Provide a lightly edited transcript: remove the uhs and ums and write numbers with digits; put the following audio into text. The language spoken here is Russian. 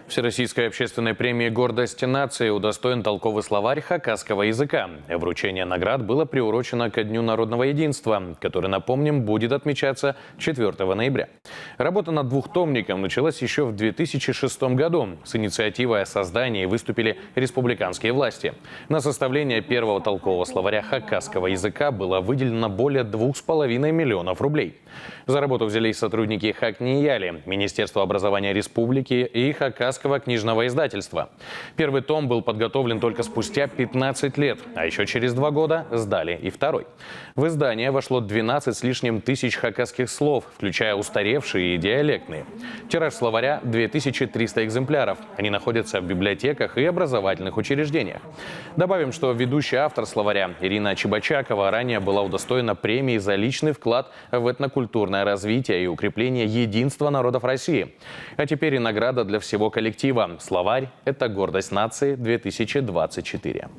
Всероссийской общественной премии «Гордость нации» удостоен толковый словарь хакасского языка. Вручение наград было приурочено ко Дню народного единства, который, напомним, будет отмечаться 4 ноября. Работа над двухтомником началась еще в 2006 году. С инициативой о создании выступили республиканские власти. На составление первого толкового словаря хакасского языка было выделено более 2,5 миллионов рублей. За работу взялись сотрудники Хакнияли, Министерства образования республики и Хакасского книжного издательства. Первый том был подготовлен только спустя 15 лет, а еще через 2 года сдали и второй. В издание вошло 12 с лишним тысяч хакасских слов, включая устаревшие и диалектные. Тираж словаря – 2300 экземпляров. Они находятся в библиотеках и образовательных учреждениях. Добавим, что ведущий автор словаря Ирина Чебачакова ранее была удостоена премии за личный вклад в этнокультурное развитие и укрепление единства народов России. А теперь и награда для всего коллектива. Словарь – это гордость нации 2024.